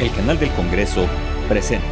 El canal del Congreso presenta.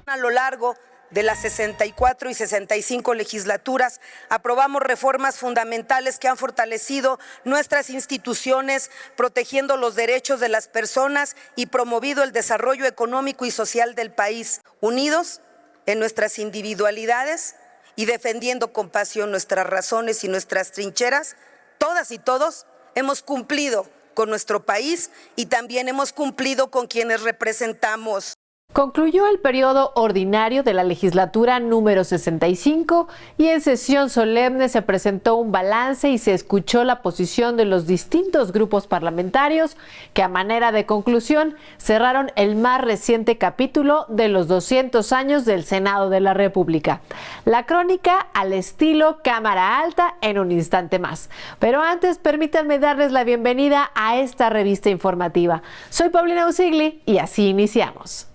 A lo largo de las 64 y 65 legislaturas, aprobamos reformas fundamentales que han fortalecido nuestras instituciones, protegiendo los derechos de las personas y promovido el desarrollo económico y social del país, unidos en nuestras individualidades y defendiendo con pasión nuestras razones y nuestras trincheras. Todas y todos hemos cumplido con nuestro país y también hemos cumplido con quienes representamos. Concluyó el periodo ordinario de la legislatura número 65 y en sesión solemne se presentó un balance y se escuchó la posición de los distintos grupos parlamentarios que, a manera de conclusión, cerraron el más reciente capítulo de los 200 años del Senado de la República. La crónica al estilo Cámara Alta en un instante más. Pero antes, permítanme darles la bienvenida a esta revista informativa. Soy Paulina Usigli y así iniciamos.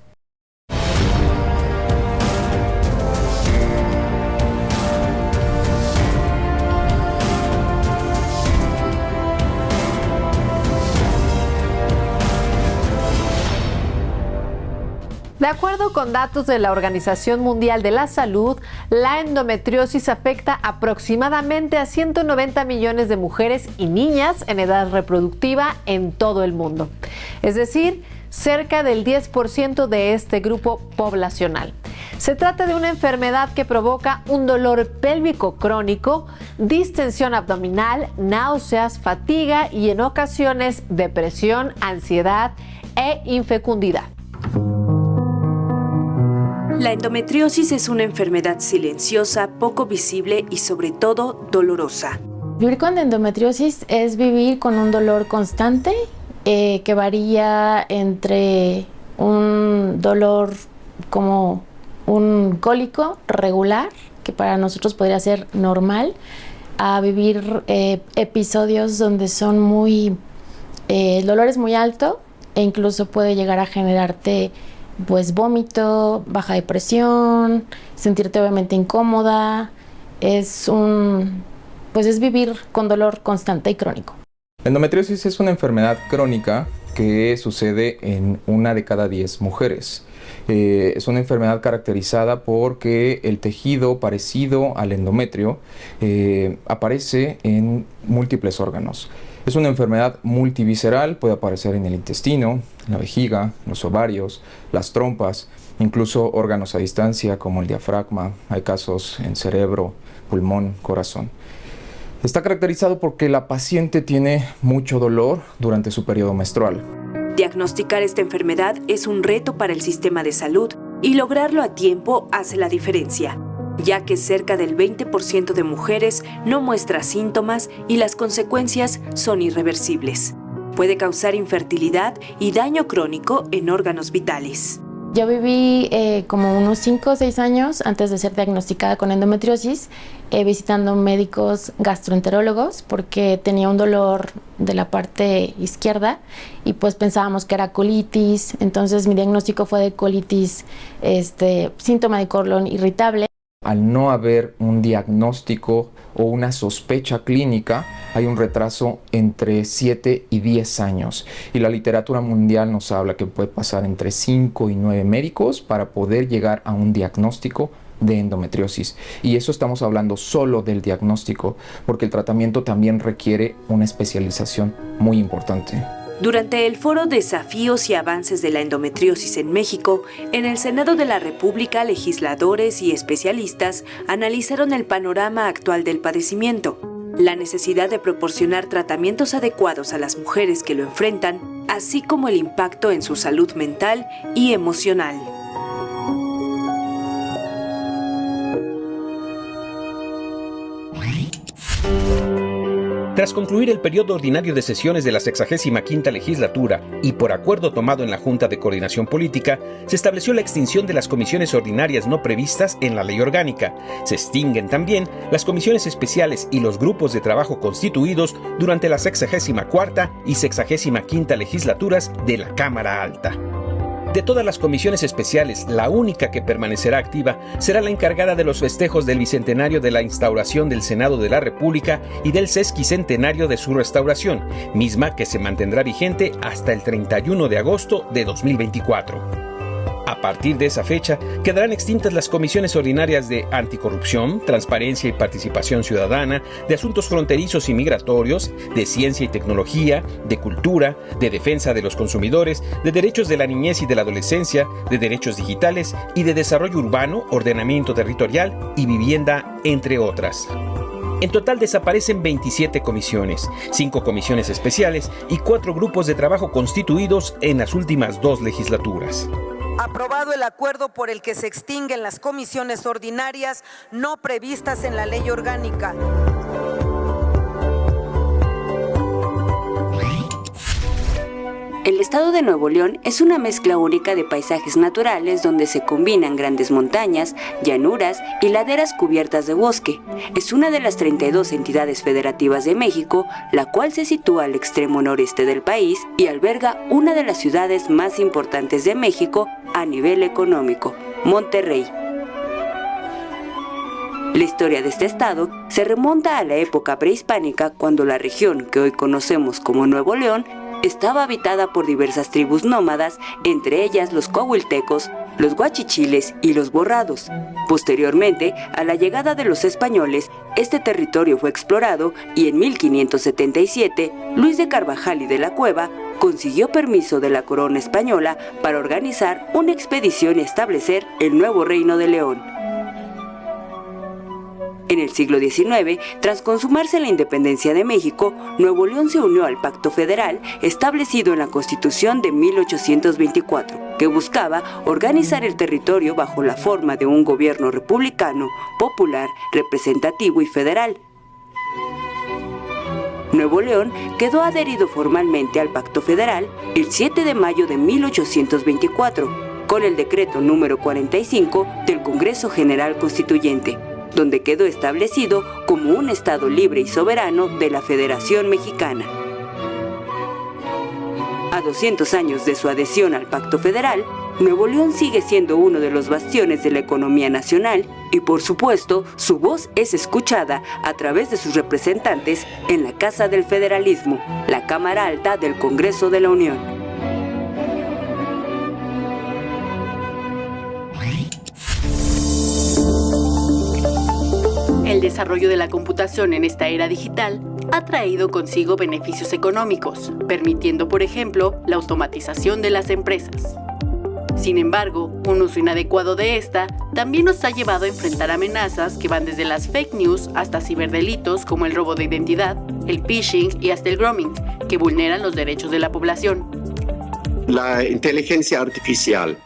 De acuerdo con datos de la Organización Mundial de la Salud, la endometriosis afecta aproximadamente a 190 millones de mujeres y niñas en edad reproductiva en todo el mundo. Es decir, cerca del 10% de este grupo poblacional. Se trata de una enfermedad que provoca un dolor pélvico crónico, distensión abdominal, náuseas, fatiga y en ocasiones depresión, ansiedad e infecundidad. La endometriosis es una enfermedad silenciosa, poco visible y sobre todo dolorosa. Vivir con endometriosis es vivir con un dolor constante que varía entre un dolor como un cólico regular, que para nosotros podría ser normal, a vivir episodios donde son el dolor es muy alto e incluso puede llegar a generarte vómito, baja depresión, sentirte obviamente incómoda. Es vivir con dolor constante y crónico. La endometriosis es una enfermedad crónica que sucede en 1 de cada 10 mujeres. Es una enfermedad caracterizada porque el tejido parecido al endometrio aparece en múltiples órganos. Es una enfermedad multivisceral, puede aparecer en el intestino, en la vejiga, los ovarios, las trompas, incluso órganos a distancia como el diafragma. Hay casos en cerebro, pulmón, corazón. Está caracterizado porque la paciente tiene mucho dolor durante su periodo menstrual. Diagnosticar esta enfermedad es un reto para el sistema de salud y lograrlo a tiempo hace la diferencia, ya que cerca del 20% de mujeres no muestra síntomas y las consecuencias son irreversibles. Puede causar infertilidad y daño crónico en órganos vitales. Yo viví como unos 5 o 6 años antes de ser diagnosticada con endometriosis, visitando médicos gastroenterólogos porque tenía un dolor de la parte izquierda y pues pensábamos que era colitis. Entonces mi diagnóstico fue de colitis, síntoma de colon irritable. Al no haber un diagnóstico o una sospecha clínica, hay un retraso entre 7 y 10 años. Y la literatura mundial nos habla que puede pasar entre 5 y 9 médicos para poder llegar a un diagnóstico de endometriosis. Y eso estamos hablando solo del diagnóstico, porque el tratamiento también requiere una especialización muy importante. Durante el foro Desafíos y Avances de la Endometriosis en México, en el Senado de la República, legisladores y especialistas analizaron el panorama actual del padecimiento, la necesidad de proporcionar tratamientos adecuados a las mujeres que lo enfrentan, así como el impacto en su salud mental y emocional. Tras concluir el periodo ordinario de sesiones de la 65ª legislatura y por acuerdo tomado en la Junta de Coordinación Política, se estableció la extinción de las comisiones ordinarias no previstas en la ley orgánica. Se extinguen también las comisiones especiales y los grupos de trabajo constituidos durante la 64ª y 65ª legislaturas de la Cámara Alta. De todas las comisiones especiales, la única que permanecerá activa será la encargada de los festejos del bicentenario de la instauración del Senado de la República y del sesquicentenario de su restauración, misma que se mantendrá vigente hasta el 31 de agosto de 2024. A partir de esa fecha, quedarán extintas las comisiones ordinarias de Anticorrupción, Transparencia y Participación Ciudadana, de Asuntos Fronterizos y Migratorios, de Ciencia y Tecnología, de Cultura, de Defensa de los Consumidores, de Derechos de la Niñez y de la Adolescencia, de Derechos Digitales y de Desarrollo Urbano, Ordenamiento Territorial y Vivienda, entre otras. En total desaparecen 27 comisiones, 5 comisiones especiales y 4 grupos de trabajo constituidos en las últimas 2 legislaturas. Aprobado el acuerdo por el que se extinguen las comisiones ordinarias no previstas en la ley orgánica. El estado de Nuevo León es una mezcla única de paisajes naturales donde se combinan grandes montañas, llanuras y laderas cubiertas de bosque. Es una de las 32 entidades federativas de México, la cual se sitúa al extremo noreste del país y alberga una de las ciudades más importantes de México a nivel económico, Monterrey. La historia de este estado se remonta a la época prehispánica, cuando la región que hoy conocemos como Nuevo León estaba habitada por diversas tribus nómadas, entre ellas los coahuiltecos, los guachichiles y los borrados. Posteriormente, a la llegada de los españoles, este territorio fue explorado y en 1577, Luis de Carvajal y de la Cueva consiguió permiso de la corona española para organizar una expedición y establecer el nuevo Reino de León. En el siglo XIX, tras consumarse la independencia de México, Nuevo León se unió al Pacto Federal establecido en la Constitución de 1824, que buscaba organizar el territorio bajo la forma de un gobierno republicano, popular, representativo y federal. Nuevo León quedó adherido formalmente al Pacto Federal el 7 de mayo de 1824, con el decreto número 45 del Congreso General Constituyente, donde quedó establecido como un estado libre y soberano de la Federación Mexicana. A 200 años de su adhesión al Pacto Federal, Nuevo León sigue siendo uno de los bastiones de la economía nacional y, por supuesto, su voz es escuchada a través de sus representantes en la Casa del Federalismo, la Cámara Alta del Congreso de la Unión. El desarrollo de la computación en esta era digital ha traído consigo beneficios económicos, permitiendo, por ejemplo, la automatización de las empresas. Sin embargo, un uso inadecuado de esta también nos ha llevado a enfrentar amenazas que van desde las fake news hasta ciberdelitos como el robo de identidad, el phishing y hasta el grooming, que vulneran los derechos de la población. La inteligencia artificial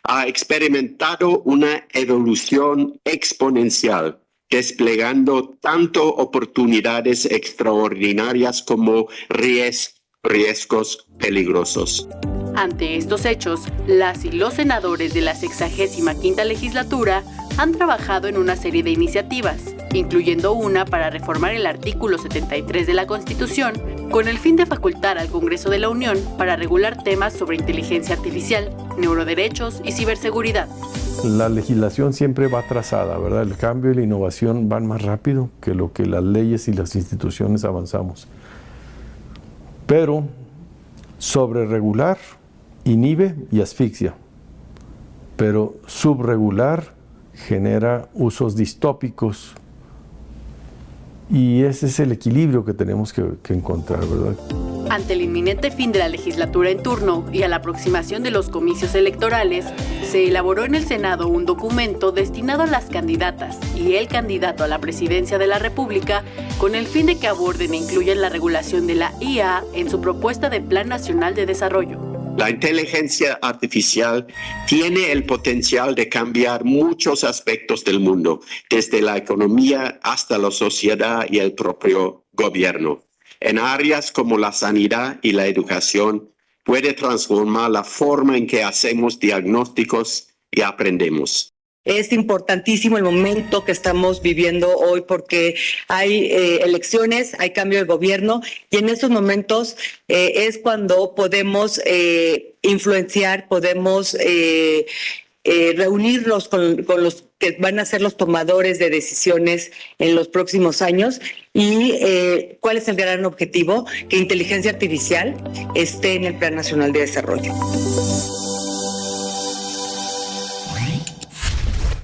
ha experimentado una evolución exponencial, desplegando tanto oportunidades extraordinarias como riesgos peligrosos. Ante estos hechos, las y los senadores de la 65ª legislatura han trabajado en una serie de iniciativas, incluyendo una para reformar el artículo 73 de la Constitución, con el fin de facultar al Congreso de la Unión para regular temas sobre inteligencia artificial, neuroderechos y ciberseguridad. La legislación siempre va atrasada, ¿verdad? El cambio y la innovación van más rápido que lo que las leyes y las instituciones avanzamos. Pero sobreregular inhibe y asfixia, pero subregular genera usos distópicos y ese es el equilibrio que tenemos que encontrar, ¿verdad? Ante el inminente fin de la legislatura en turno y a la aproximación de los comicios electorales, se elaboró en el Senado un documento destinado a las candidatas y el candidato a la presidencia de la República con el fin de que aborden e incluyan la regulación de la IA en su propuesta de Plan Nacional de Desarrollo. La inteligencia artificial tiene el potencial de cambiar muchos aspectos del mundo, desde la economía hasta la sociedad y el propio gobierno. En áreas como la sanidad y la educación, puede transformar la forma en que hacemos diagnósticos y aprendemos. Es importantísimo el momento que estamos viviendo hoy porque hay elecciones, hay cambio de gobierno y en estos momentos es cuando podemos influenciar, podemos reunirnos con los que van a ser los tomadores de decisiones en los próximos años. ¿Y cuál es el gran objetivo? Que inteligencia artificial esté en el Plan Nacional de Desarrollo.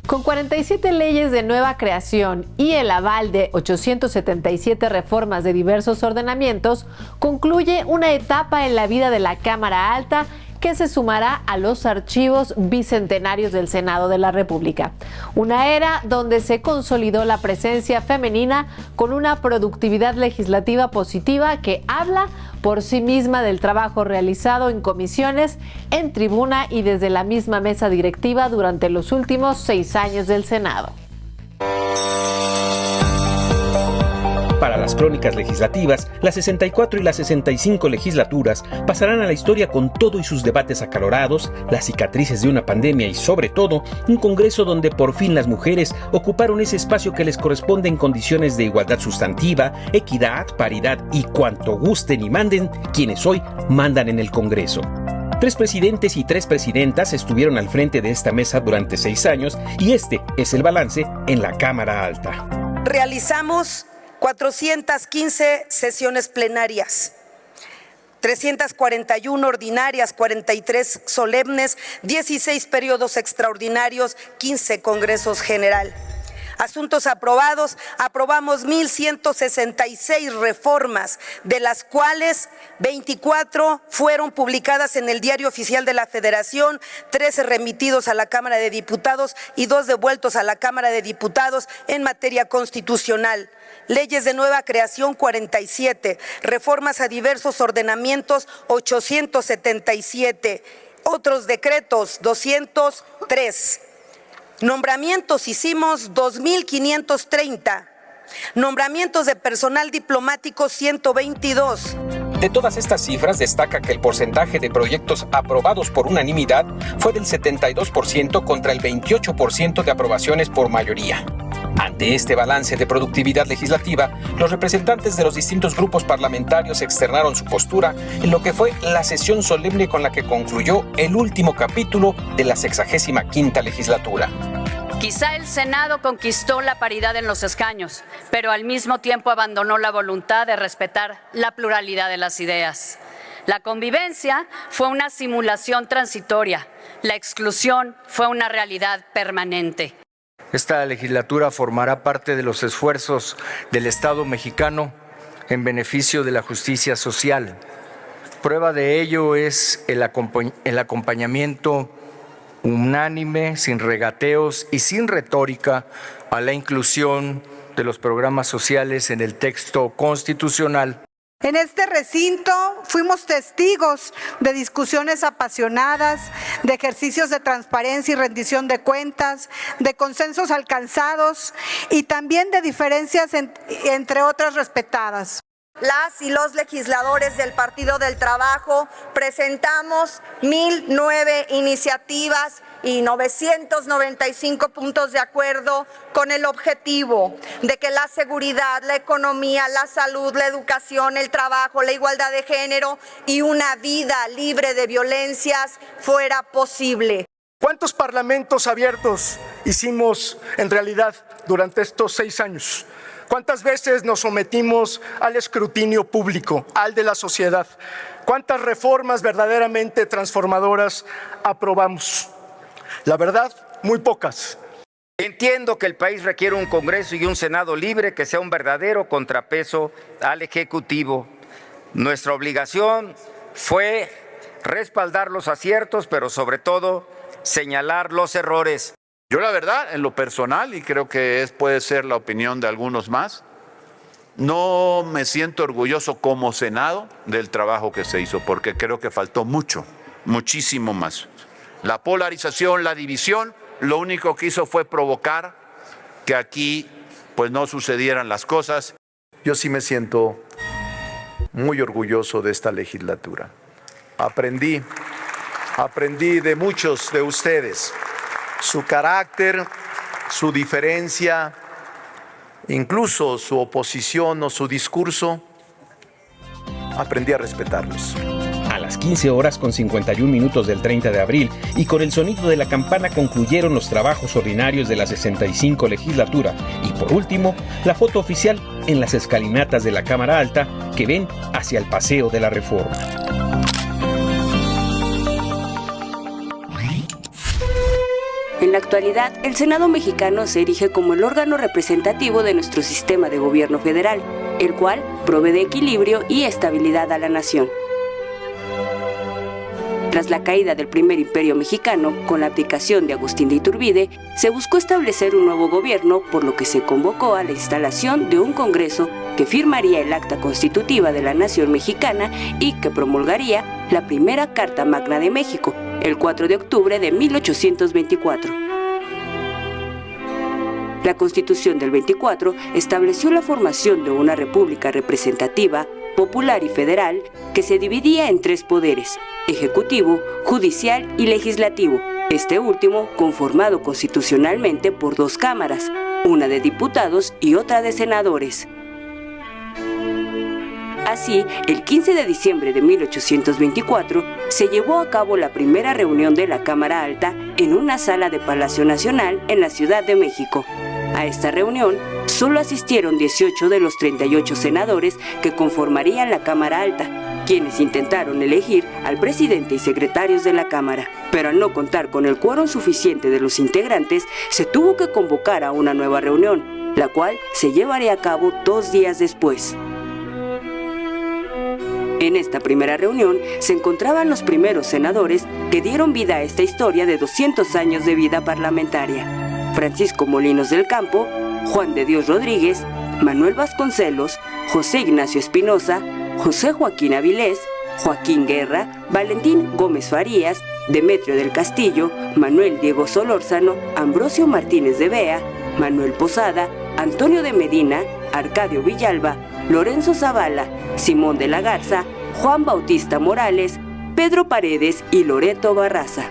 Con 47 leyes de nueva creación y el aval de 877 reformas de diversos ordenamientos, concluye una etapa en la vida de la Cámara Alta que se sumará a los archivos bicentenarios del Senado de la República. Una era donde se consolidó la presencia femenina con una productividad legislativa positiva que habla por sí misma del trabajo realizado en comisiones, en tribuna y desde la misma mesa directiva durante los últimos 6 años del Senado. Para las crónicas legislativas, las 64 y las 65 legislaturas pasarán a la historia con todo y sus debates acalorados, las cicatrices de una pandemia y, sobre todo, un Congreso donde por fin las mujeres ocuparon ese espacio que les corresponde en condiciones de igualdad sustantiva, equidad, paridad y cuanto gusten y manden quienes hoy mandan en el Congreso. 3 presidentes y 3 presidentas estuvieron al frente de esta mesa durante 6 años y este es el balance en la Cámara Alta. Realizamos 415 sesiones plenarias, 341 ordinarias, 43 solemnes, 16 periodos extraordinarios, 15 congresos general. Asuntos aprobados, aprobamos 1,166 reformas, de las cuales 24 fueron publicadas en el Diario Oficial de la Federación, 13 remitidos a la Cámara de Diputados y 2 devueltos a la Cámara de Diputados en materia constitucional. Leyes de nueva creación 47, reformas a diversos ordenamientos 877, otros decretos 203. Nombramientos hicimos 2,530, nombramientos de personal diplomático 122. De todas estas cifras, destaca que el porcentaje de proyectos aprobados por unanimidad fue del 72% contra el 28% de aprobaciones por mayoría. Ante este balance de productividad legislativa, los representantes de los distintos grupos parlamentarios externaron su postura en lo que fue la sesión solemne con la que concluyó el último capítulo de la 65ª legislatura. Quizá el Senado conquistó la paridad en los escaños, pero al mismo tiempo abandonó la voluntad de respetar la pluralidad de las ideas. La convivencia fue una simulación transitoria, la exclusión fue una realidad permanente. Esta legislatura formará parte de los esfuerzos del Estado mexicano en beneficio de la justicia social. Prueba de ello es el acompañamiento unánime, sin regateos y sin retórica a la inclusión de los programas sociales en el texto constitucional. En este recinto fuimos testigos de discusiones apasionadas, de ejercicios de transparencia y rendición de cuentas, de consensos alcanzados y también de diferencias entre otras respetadas. Las y los legisladores del Partido del Trabajo presentamos 1,009 iniciativas y 995 puntos de acuerdo con el objetivo de que la seguridad, la economía, la salud, la educación, el trabajo, la igualdad de género y una vida libre de violencias fuera posible. ¿Cuántos parlamentos abiertos hicimos en realidad durante estos 6 años? ¿Cuántas veces nos sometimos al escrutinio público, al de la sociedad? ¿Cuántas reformas verdaderamente transformadoras aprobamos? La verdad, muy pocas. Entiendo que el país requiere un Congreso y un Senado libre que sea un verdadero contrapeso al Ejecutivo. Nuestra obligación fue respaldar los aciertos, pero sobre todo señalar los errores. Yo la verdad, en lo personal, y creo que puede ser la opinión de algunos más, no me siento orgulloso como Senado del trabajo que se hizo, porque creo que faltó mucho, muchísimo más. La polarización, la división, lo único que hizo fue provocar que aquí pues no sucedieran las cosas. Yo sí me siento muy orgulloso de esta legislatura. Aprendí de muchos de ustedes. su carácter, su diferencia, incluso su oposición o su discurso, aprendí a respetarlos. A las 15 horas con 51 minutos del 30 de abril y con el sonido de la campana concluyeron los trabajos ordinarios de la 65 legislatura y por último, la foto oficial en las escalinatas de la Cámara Alta que ven hacia el Paseo de la Reforma. En la actualidad, el Senado mexicano se erige como el órgano representativo de nuestro sistema de gobierno federal, el cual provee de equilibrio y estabilidad a la nación. Tras la caída del primer imperio mexicano, con la abdicación de Agustín de Iturbide, se buscó establecer un nuevo gobierno, por lo que se convocó a la instalación de un Congreso que firmaría el Acta Constitutiva de la Nación Mexicana y que promulgaría la primera Carta Magna de México, el 4 de octubre de 1824. La Constitución del 24 estableció la formación de una república representativa, popular y federal, que se dividía en 3 poderes: ejecutivo, judicial y legislativo, este último conformado constitucionalmente por 2 cámaras, una de diputados y otra de senadores. Así, el 15 de diciembre de 1824 se llevó a cabo la primera reunión de la Cámara Alta en una sala de Palacio Nacional en la Ciudad de México. A esta reunión solo asistieron 18 de los 38 senadores que conformarían la Cámara Alta, quienes intentaron elegir al presidente y secretarios de la Cámara. Pero al no contar con el quórum suficiente de los integrantes, se tuvo que convocar a una nueva reunión, la cual se llevaría a cabo 2 días después. En esta primera reunión se encontraban los primeros senadores que dieron vida a esta historia de 200 años de vida parlamentaria: Francisco Molinos del Campo, Juan de Dios Rodríguez, Manuel Vasconcelos, José Ignacio Espinosa, José Joaquín Avilés, Joaquín Guerra, Valentín Gómez Farías, Demetrio del Castillo, Manuel Diego Solórzano, Ambrosio Martínez de Bea, Manuel Posada, Antonio de Medina, Arcadio Villalba, Lorenzo Zavala, Simón de la Garza, Juan Bautista Morales, Pedro Paredes y Loreto Barraza.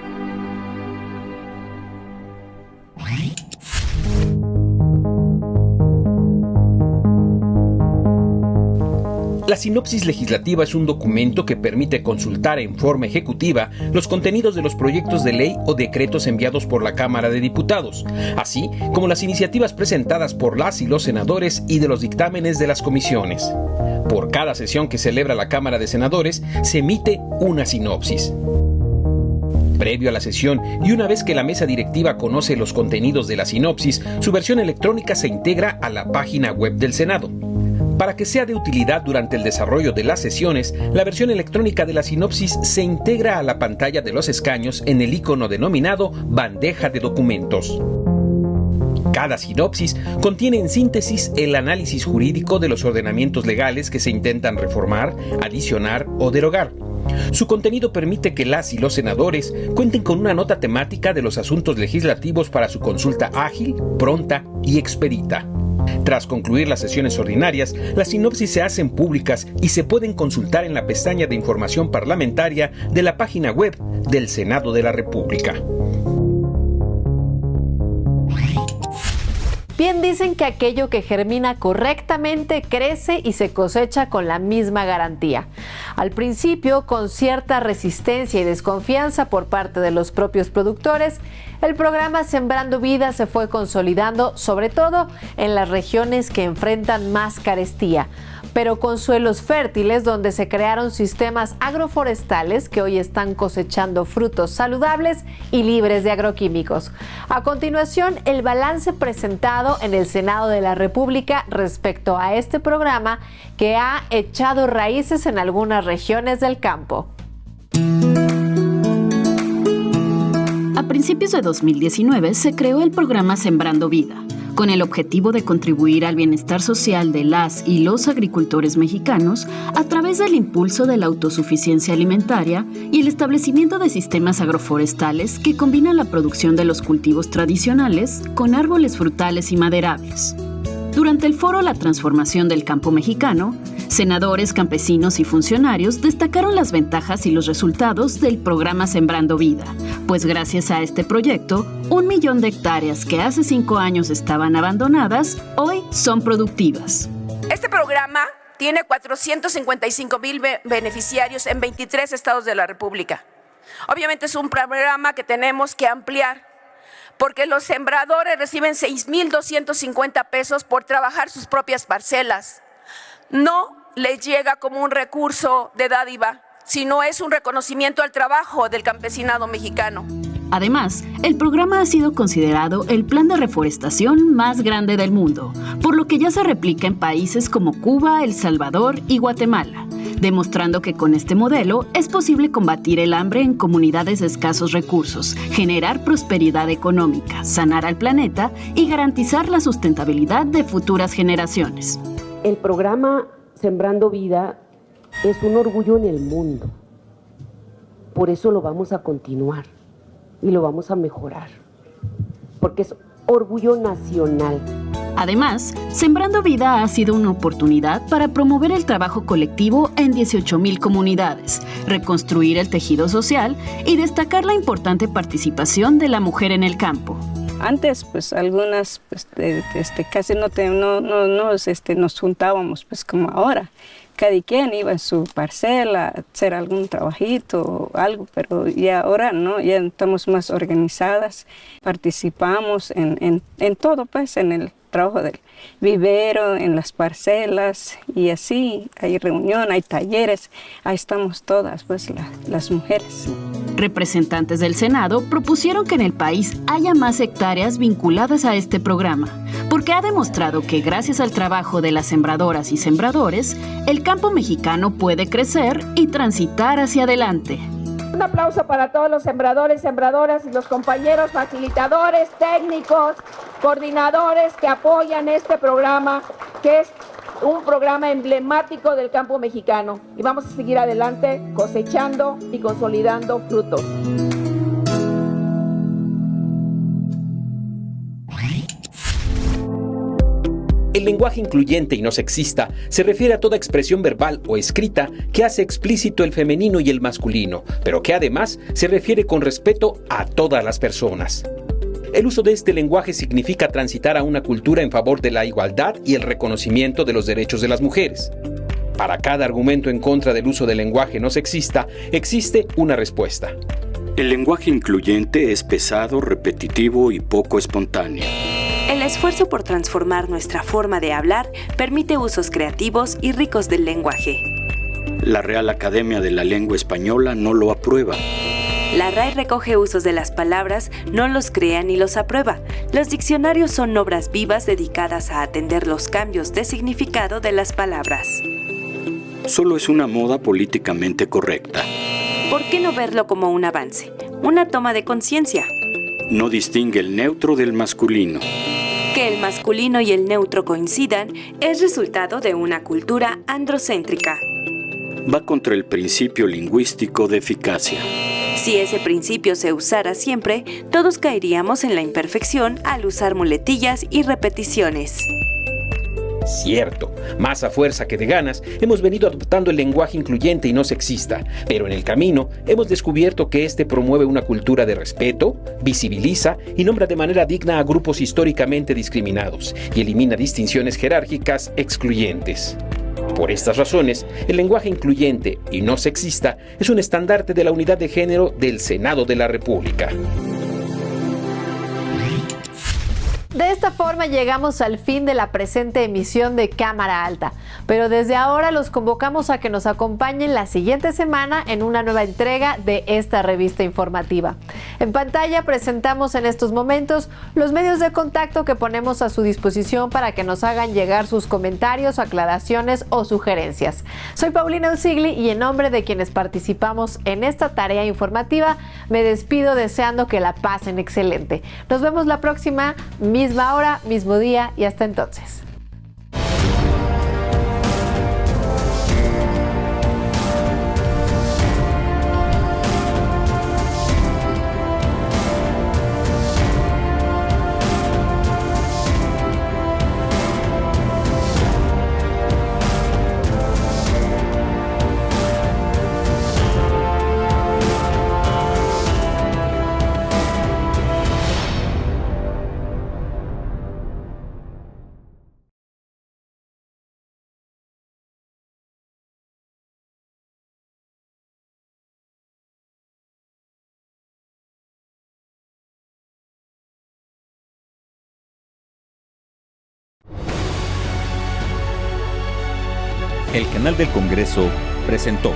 La sinopsis legislativa es un documento que permite consultar en forma ejecutiva los contenidos de los proyectos de ley o decretos enviados por la Cámara de Diputados, así como las iniciativas presentadas por las y los senadores y de los dictámenes de las comisiones. Por cada sesión que celebra la Cámara de Senadores, se emite una sinopsis. Previo a la sesión y una vez que la mesa directiva conoce los contenidos de la sinopsis, su versión electrónica se integra a la página web del Senado. Para que sea de utilidad durante el desarrollo de las sesiones, la versión electrónica de la sinopsis se integra a la pantalla de los escaños en el icono denominado bandeja de documentos. Cada sinopsis contiene en síntesis el análisis jurídico de los ordenamientos legales que se intentan reformar, adicionar o derogar. Su contenido permite que las y los senadores cuenten con una nota temática de los asuntos legislativos para su consulta ágil, pronta y expedita. Tras concluir las sesiones ordinarias, las sinopsis se hacen públicas y se pueden consultar en la pestaña de información parlamentaria de la página web del Senado de la República. Bien dicen que aquello que germina correctamente crece y se cosecha con la misma garantía. Al principio, con cierta resistencia y desconfianza por parte de los propios productores, el programa Sembrando Vida se fue consolidando, sobre todo en las regiones que enfrentan más carestía, pero con suelos fértiles donde se crearon sistemas agroforestales que hoy están cosechando frutos saludables y libres de agroquímicos. A continuación, el balance presentado en el Senado de la República respecto a este programa que ha echado raíces en algunas regiones del campo. A principios de 2019 se creó el programa Sembrando Vida, con el objetivo de contribuir al bienestar social de las y los agricultores mexicanos a través del impulso de la autosuficiencia alimentaria y el establecimiento de sistemas agroforestales que combinan la producción de los cultivos tradicionales con árboles frutales y maderables. Durante el foro La Transformación del Campo Mexicano, senadores, campesinos y funcionarios destacaron las ventajas y los resultados del programa Sembrando Vida, pues gracias a este proyecto, 1 millón de hectáreas que hace 5 años estaban abandonadas, hoy son productivas. Este programa tiene 455,000 beneficiarios en 23 estados de la República. Obviamente es un programa que tenemos que ampliar, porque los sembradores reciben 6,250 pesos por trabajar sus propias parcelas. No les llega como un recurso de dádiva, sino es un reconocimiento al trabajo del campesinado mexicano. Además, el programa ha sido considerado el plan de reforestación más grande del mundo, por lo que ya se replica en países como Cuba, El Salvador y Guatemala, demostrando que con este modelo es posible combatir el hambre en comunidades de escasos recursos, generar prosperidad económica, sanar al planeta y garantizar la sustentabilidad de futuras generaciones. El programa Sembrando Vida es un orgullo en el mundo. Por eso lo vamos a continuar y lo vamos a mejorar, porque es orgullo nacional. Además, Sembrando Vida ha sido una oportunidad para promover el trabajo colectivo en 18,000 comunidades, reconstruir el tejido social y destacar la importante participación de la mujer en el campo. Antes, pues algunas casi nos juntábamos, pues como ahora. Cada quien iba en su parcela a hacer algún trabajito o algo, pero ya ahora no, ya estamos más organizadas, participamos en todo, pues en el trabajo del vivero, en las parcelas y así, hay reunión, hay talleres, ahí estamos todas, pues las mujeres. Representantes del Senado propusieron que en el país haya más hectáreas vinculadas a este programa, porque ha demostrado que gracias al trabajo de las sembradoras y sembradores, el campo mexicano puede crecer y transitar hacia adelante. Un aplauso para todos los sembradores, sembradoras y los compañeros facilitadores, técnicos, coordinadores que apoyan este programa, que es un programa emblemático del campo mexicano. Y vamos a seguir adelante cosechando y consolidando frutos. El lenguaje incluyente y no sexista se refiere a toda expresión verbal o escrita que hace explícito el femenino y el masculino, pero que además se refiere con respeto a todas las personas. El uso de este lenguaje significa transitar a una cultura en favor de la igualdad y el reconocimiento de los derechos de las mujeres. Para cada argumento en contra del uso del lenguaje no sexista, existe una respuesta. El lenguaje incluyente es pesado, repetitivo y poco espontáneo. El esfuerzo por transformar nuestra forma de hablar permite usos creativos y ricos del lenguaje. La Real Academia de la Lengua Española no lo aprueba. La RAE recoge usos de las palabras, no los crea ni los aprueba. Los diccionarios son obras vivas dedicadas a atender los cambios de significado de las palabras. Solo es una moda políticamente correcta. ¿Por qué no verlo como un avance? Una toma de conciencia. No distingue el neutro del masculino. Que el masculino y el neutro coincidan es resultado de una cultura androcéntrica. Va contra el principio lingüístico de eficacia. Si ese principio se usara siempre, todos caeríamos en la imperfección al usar muletillas y repeticiones. Cierto, más a fuerza que de ganas, hemos venido adoptando el lenguaje incluyente y no sexista, pero en el camino hemos descubierto que este promueve una cultura de respeto, visibiliza y nombra de manera digna a grupos históricamente discriminados y elimina distinciones jerárquicas excluyentes. Por estas razones, el lenguaje incluyente y no sexista es un estandarte de la unidad de género del Senado de la República. De esta forma llegamos al fin de la presente emisión de Cámara Alta, pero desde ahora los convocamos a que nos acompañen la siguiente semana en una nueva entrega de esta revista informativa. En pantalla presentamos en estos momentos los medios de contacto que ponemos a su disposición para que nos hagan llegar sus comentarios, aclaraciones o sugerencias. Soy Paulina Usigli y en nombre de quienes participamos en esta tarea informativa, me despido deseando que la pasen excelente. Nos vemos la próxima, misma hora, mismo día y hasta entonces. El canal del Congreso presentó